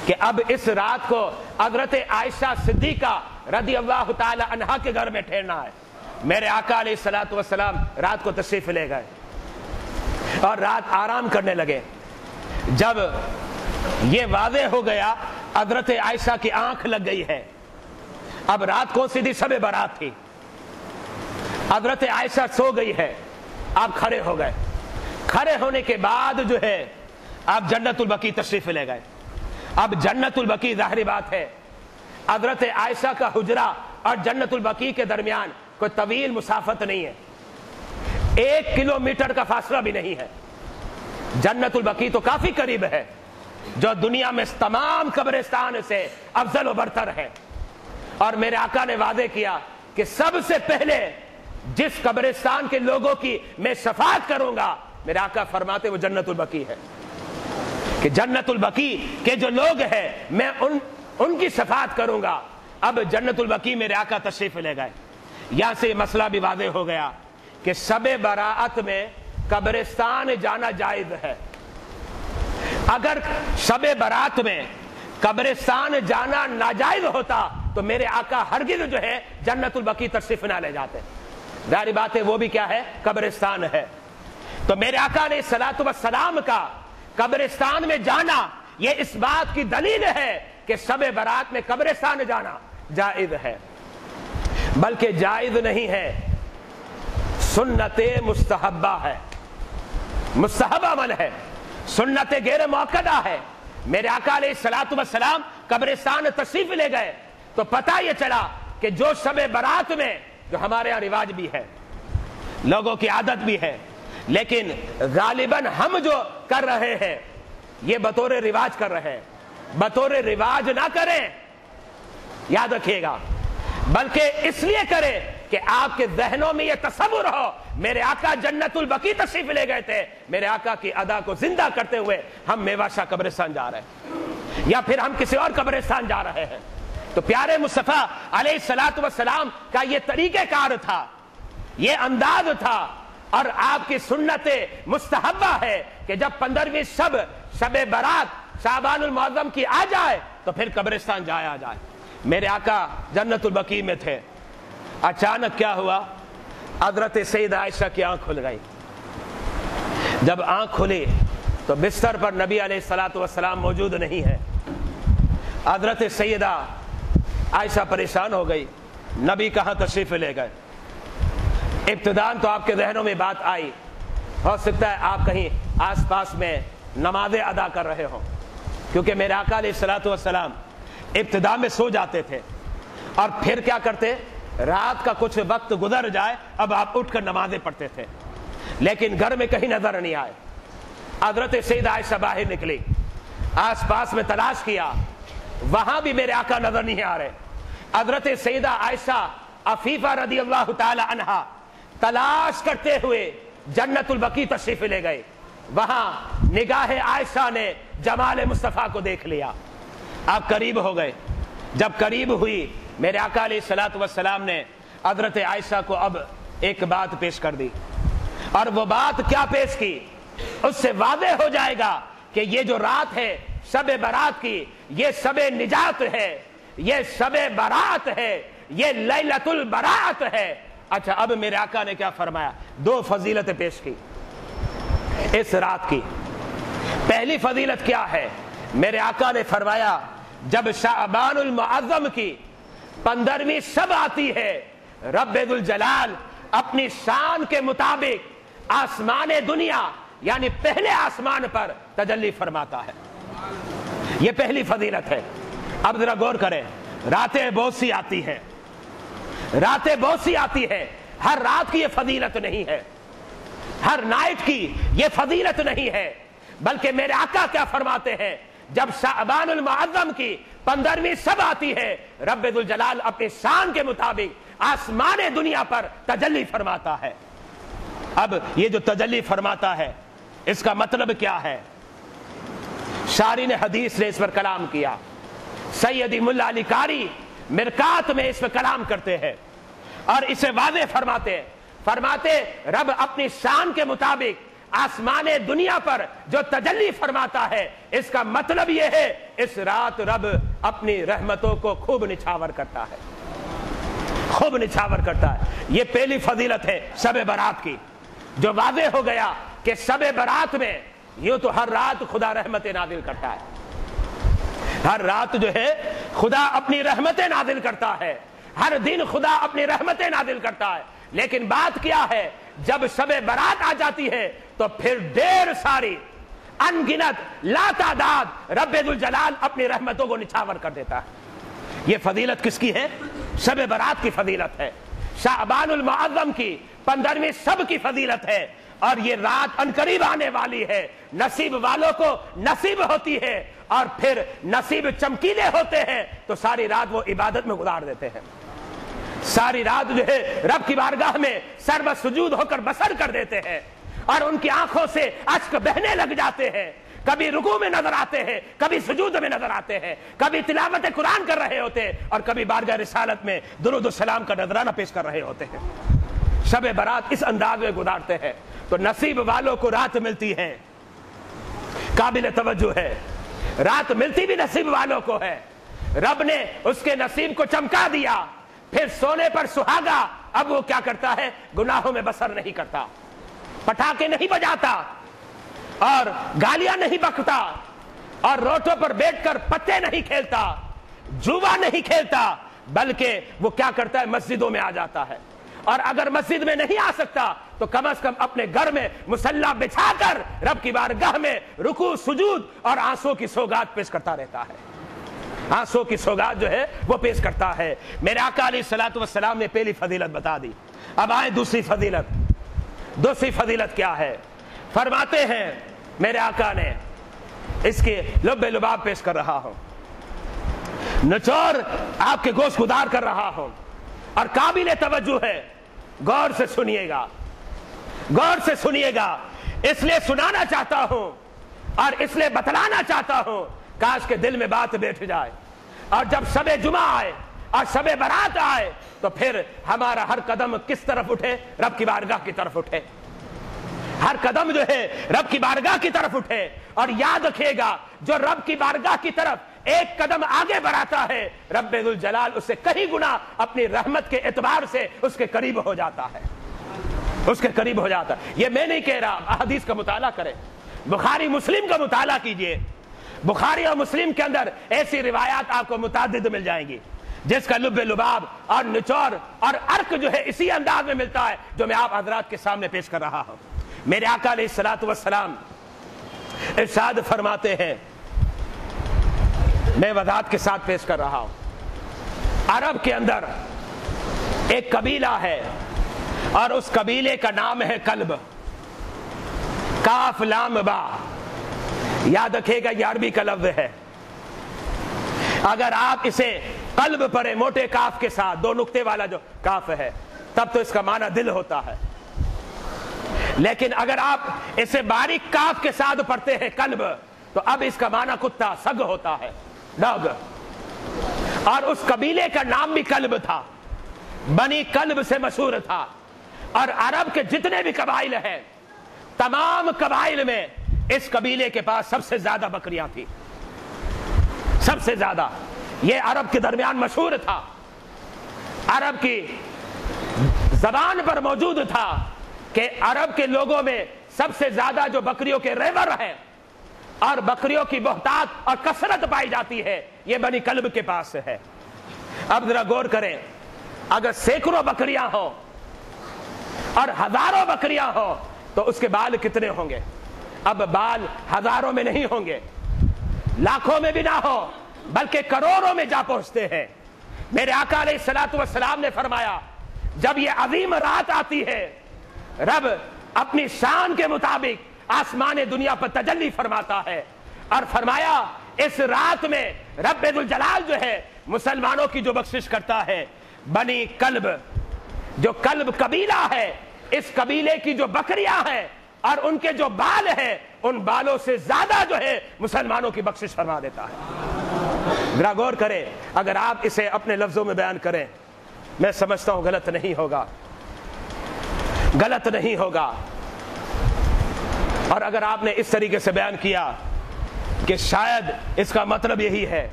کہ اب اس رات کو حضرت عائشہ صدیقہ رضی اللہ تعالی عنہا کے گھر میں ٹھہرنا ہے۔ میرے آقا علیہ الصلوۃ والسلام رات کو تشریف لے گئے اور رات آرام کرنے لگے۔ جب یہ واضح ہو گیا حضرت عائشہ کی آنکھ لگ گئی ہے، اب رات کون سی تھی؟ شب برات تھی۔ حضرت عائشہ سو گئی ہے، آپ کھڑے ہو گئے۔ کھڑے ہونے کے بعد جو ہے آپ جنت البقیع تشریف لے گئے۔ اب جنت البقیع ظاہری بات ہے حضرت عائشہ کا حجرہ اور جنت البقیع کے درمیان کوئی طویل مسافت نہیں ہے، 1 کلومیٹر کا فاصلہ بھی نہیں ہے۔ جنت البقیع تو کافی قریب ہے، جو دنیا میں تمام قبرستان سے افضل و برتر ہے۔ اور میرے آقا نے وعدے کیا کہ سب سے پہلے جس قبرستان کے لوگوں کی میں شفاعت کروں گا، میرے آقا فرماتے وہ جنت البقیع ہے، کہ جنت البقیع کے جو لوگ ہیں میں ان کی شفاعت کروں گا۔ اب جنت البقیع میرے آقا تشریف لے گئے۔ یہاں سے یہ مسئلہ بھی واضح ہو گیا کہ شب براءت میں قبرستان جانا جائز ہے۔ اگر شب برات میں قبرستان جانا ناجائز ہوتا تو میرے آقا ہرگز جو ہے جنت البقیع تشریف نہ لے جاتے۔ ظاہری بات ہے وہ بھی کیا ہے؟ قبرستان ہے۔ تو میرے آقا علیہ الصلوۃ والسلام کا قبرستان میں جانا یہ اس بات کی دلیل ہے کہ شب برات میں قبرستان جانا جائز ہے، بلکہ جائز نہیں ہے، سنت مستحبہ ہے، مستحب عمل ہے، سنت غیر مؤکدہ ہے۔ میرے آقا علیہ الصلوۃ والسلام قبرستان تشریف لے گئے تو پتہ یہ چلا کہ جو شب برات میں جو ہمارے یہاں رواج بھی ہے، لوگوں کی عادت بھی ہے، لیکن غالباً ہم جو کر رہے ہیں یہ بطور رواج کر رہے ہیں۔ بطور رواج نہ کریں، یاد رکھیے گا، بلکہ اس لیے کریں کہ آپ کے ذہنوں میں یہ تصور ہو میرے آقا جنت البقیع تشریف لے گئے تھے، میرے آقا کی ادا کو زندہ کرتے ہوئے ہم میوہ شاہ قبرستان جا رہے ہیں یا پھر ہم کسی اور قبرستان جا رہے ہیں۔ تو پیارے مصطفیٰ علیہ الصلوۃ والسلام کا یہ طریقہ کار تھا، یہ انداز تھا، اور آپ کی سنت مستحبہ ہے کہ جب 15ویں شب برات شعبان المعظم کی آ جائے تو پھر قبرستان جایا جائے۔ میرے آقا جنت البقیع میں تھے، اچانک کیا ہوا؟ حضرت سیدہ عائشہ کی آنکھ کھل گئی۔ جب آنکھ کھلی تو بستر پر نبی علیہ الصلوۃ والسلام موجود نہیں ہے۔ حضرت سیدہ عائشہ پریشان ہو گئی، نبی کہاں تشریف لے گئے؟ ابتداءً تو آپ کے ذہنوں میں بات آئی، ہو سکتا ہے آپ کہیں آس پاس میں نمازیں ادا کر رہے ہوں، کیونکہ میرے آقا علیہ الصلوۃ والسلام ابتداء میں سو جاتے تھے اور پھر کیا کرتے؟ رات کا کچھ وقت گزر جائے اب آپ اٹھ کر نمازیں پڑھتے تھے، لیکن گھر میں کہیں نظر نہیں آئے۔ حضرت سیدہ عائشہ باہر نکلی، آس پاس میں تلاش کیا، وہاں بھی میرے آقا نظر نہیں آ رہے۔ حضرت سیدہ عائشہ عفیفہ رضی اللہ تعالی عنہا تلاش کرتے ہوئے جنت البقیع تشریف لے گئے۔ وہاں نگاہ عائشہ نے جمال مصطفیٰ کو دیکھ لیا، آپ قریب ہو گئے۔ جب قریب ہوئی میرے آقا علیہ الصلوۃ والسلام نے حضرت عائشہ کو اب ایک بات پیش کر دی، اور وہ بات کیا پیش کی؟ اس سے واضح ہو جائے گا کہ یہ جو رات ہے شب برات کی، یہ شب نجات ہے، یہ شب برات ہے، یہ لیلۃ البراءت ہے۔ اچھا، اب میرے آقا نے کیا فرمایا؟ 2 فضیلتیں پیش کی اس رات کی۔ پہلی فضیلت کیا ہے؟ میرے آقا نے فرمایا جب شعبان المعظم کی 15ویں شب آتی ہے، رب ذوالجلال اپنی شان کے مطابق آسمان دنیا یعنی پہلے آسمان پر تجلی فرماتا ہے۔ یہ پہلی فضیلت ہے۔ اب ذرا غور کریں، راتیں بہت سی آتی ہیں، راتیں بہت سی آتی ہے، ہر رات کی یہ فضیلت نہیں ہے، ہر نائٹ کی یہ فضیلت نہیں ہے، بلکہ میرے آقا کیا فرماتے ہیں؟ جب شعبان المعظم کی 15ویں شب آتی ہے، رب ذوالجلال اپنی شان کے مطابق آسمان دنیا پر تجلی فرماتا ہے۔ اب یہ جو تجلی فرماتا ہے اس کا مطلب کیا ہے؟ شارحین حدیث نے اس پر کلام کیا، سیدی ملا علی قاری مرکات میں اس پر کلام کرتے ہیں اور اسے واضح فرماتے رب اپنی شان کے مطابق آسمان دنیا پر جو تجلی فرماتا ہے، اس کا مطلب یہ ہے اس رات رب اپنی رحمتوں کو خوب نچھاور کرتا ہے، خوب نچھاور کرتا ہے۔ یہ پہلی فضیلت ہے شب برات کی، جو واضح ہو گیا کہ شب برات میں یوں تو ہر رات خدا رحمت نازل کرتا ہے، ہر رات جو ہے خدا اپنی رحمتیں نازل کرتا ہے، ہر دن خدا اپنی رحمتیں نازل کرتا ہے، لیکن بات کیا ہے، جب شب برات آ جاتی ہے تو پھر ڈھیر ساری ان گنت لا تعداد رب ذوالجلال اپنی رحمتوں کو نچھاور کر دیتا ہے۔ یہ فضیلت کس کی ہے؟ شب برات کی فضیلت ہے، شعبان المعظم کی 15ویں شب کی فضیلت ہے، اور یہ رات عنقریب آنے والی ہے، نصیب والوں کو نصیب ہوتی ہے، اور پھر نصیب چمکیلے ہوتے ہیں تو ساری رات وہ عبادت میں گزار دیتے ہیں، ساری رات جو ہے رب کی بارگاہ میں سر سجود ہو کر بسر کر دیتے ہیں، اور ان کی آنکھوں سے اشک بہنے لگ جاتے ہیں، کبھی رکوع میں نظر آتے ہیں، کبھی سجود میں نظر آتے ہیں، کبھی تلاوت قرآن کر رہے ہوتے ہیں، اور کبھی بارگاہ رسالت میں درود و سلام کا نذرانہ پیش کر رہے ہوتے ہیں۔ شب برات اس انداز میں گزارتے ہیں تو نصیب والوں کو رات ملتی ہے، قابل توجہ ہے، رات ملتی بھی نصیب والوں کو ہے، رب نے اس کے نصیب کو چمکا دیا، پھر سونے پر سہاگا، اب وہ کیا کرتا ہے، گناہوں میں بسر نہیں کرتا، پٹاخے نہیں بجاتا، اور گالیاں نہیں بکتا، اور روٹوں پر بیٹھ کر پتے نہیں کھیلتا، جوا نہیں کھیلتا، بلکہ وہ کیا کرتا ہے، مسجدوں میں آ جاتا ہے، اور اگر مسجد میں نہیں آ سکتا تو کم از کم اپنے گھر میں مصلی بچھا کر رب کی بارگاہ میں رکوع سجود اور آنسوں کی سوگات پیش کرتا رہتا ہے، آنسوں کی سوگات جو ہے وہ پیش کرتا ہے۔ میرے آقا علیہ الصلوۃ والسلام نے پہلی فضیلت بتا دی، اب آئیں دوسری فضیلت۔ دوسری فضیلت کیا ہے؟ فرماتے ہیں میرے آقا نے، اس کے لب لباب پیش کر رہا ہوں، نچوڑ آپ کے گوشت گدار کر رہا ہوں، اور قابل توجہ ہے، غور سے سنیے گا، غور سے سنیے گا، اس لیے سنانا چاہتا ہوں اور اس لیے بتلانا چاہتا ہوں، کاش کے دل میں بات بیٹھ جائے، اور جب شب جمعہ آئے اور شب برات آئے تو پھر ہمارا ہر قدم کس طرف اٹھے؟ رب کی بارگاہ کی طرف اٹھے، ہر قدم جو ہے رب کی بارگاہ کی طرف اٹھے، اور یاد رکھیے گا جو رب کی بارگاہ کی طرف ایک قدم آگے بڑھاتا ہے، رب ذوالجلال اس سے کئی گنا اپنی رحمت کے اعتبار سے اس کے قریب ہو جاتا ہے، اس کے قریب ہو جاتا ہے۔ یہ میں نہیں کہہ رہا، احادیث کا مطالعہ کریں، بخاری مسلم کا مطالعہ کیجئے، بخاری اور مسلم کے اندر ایسی روایات آپ کو متعدد مل جائیں گی جس کا لب لباب اور نچوڑ اور عرق جو ہے اسی انداز میں ملتا ہے جو میں آپ حضرات کے سامنے پیش کر رہا ہوں۔ میرے آقا علیہ الصلوۃ والسلام ارشاد فرماتے ہیں، میں وضاحت کے ساتھ پیش کر رہا ہوں، عرب کے اندر ایک قبیلہ ہے اور اس قبیلے کا نام ہے کلب، کاف لام با، یاد رکھے گا یہ عربی کا لفظ ہے، اگر آپ اسے قلب پڑھیں موٹے کاف کے ساتھ، دو نقطے والا جو کاف ہے، تب تو اس کا معنی دل ہوتا ہے، لیکن اگر آپ اسے باریک کاف کے ساتھ پڑھتے ہیں قلب، تو اب اس کا معنی کتا، سگ ہوتا ہے، ڈاگ، اور اس قبیلے کا نام بھی کلب تھا، بنی کلب سے مشہور تھا، اور عرب کے جتنے بھی قبائل ہیں تمام قبائل میں اس قبیلے کے پاس سب سے زیادہ بکریاں تھی، سب سے زیادہ، یہ عرب کے درمیان مشہور تھا، عرب کی زبان پر موجود تھا کہ عرب کے لوگوں میں سب سے زیادہ جو بکریوں کے ریور ہیں اور بکریوں کی بہتات اور کثرت پائی جاتی ہے، یہ بنی کلب کے پاس ہے۔ اب ذرا غور کریں، اگر سینکڑوں بکریاں ہوں اور ہزاروں بکریاں ہوں تو اس کے بال کتنے ہوں گے؟ اب بال ہزاروں میں نہیں ہوں گے، لاکھوں میں بھی نہ ہو، بلکہ کروڑوں میں جا پہنچتے ہیں۔ میرے آقا علیہ الصلوۃ والسلام نے فرمایا، جب یہ عظیم رات آتی ہے، رب اپنی شان کے مطابق آسمان دنیا پر تجلی فرماتا ہے، اور فرمایا اس رات میں رب ذوالجلال جو ہے مسلمانوں کی جو بخشش کرتا ہے، بنی کلب، جو کلب قبیلہ ہے، اس قبیلے کی جو بکریاں ہیں اور ان کے جو بال ہیں، ان بالوں سے زیادہ جو ہے مسلمانوں کی بخشش فرما دیتا ہے۔ ذرا غور کریں، اگر آپ اسے اپنے لفظوں میں بیان کریں، میں سمجھتا ہوں غلط نہیں ہوگا، غلط نہیں ہوگا۔ اور اگر آپ نے اس طریقے سے بیان کیا کہ شاید اس کا مطلب یہی ہے،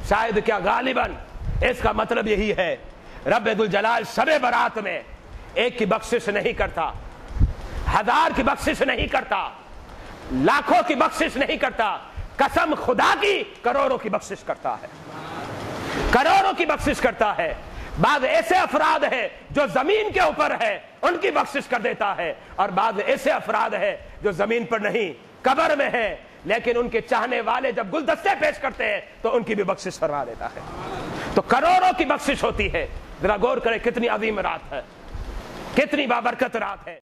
شاید کیا غالباً اس کا مطلب یہی ہے، رب ذوالجلال شب برات میں ایک کی بخشش نہیں کرتا، 1000 کی بخشش نہیں کرتا، لاکھوں کی بخشش نہیں کرتا، قسم خدا کی کروڑوں کی بخشش کرتا ہے، کروڑوں کی بخشش کرتا ہے۔ بعض ایسے افراد ہیں جو زمین کے اوپر ہے، ان کی بخشش کر دیتا ہے، اور بعض ایسے افراد ہیں جو زمین پر نہیں قبر میں ہیں، لیکن ان کے چاہنے والے جب گلدستے پیش کرتے ہیں تو ان کی بھی بخشش فرما دیتا ہے۔ تو کروڑوں کی بخشش ہوتی ہے۔ ذرا غور کریں کتنی عظیم رات ہے، کتنی بابرکت رات ہے۔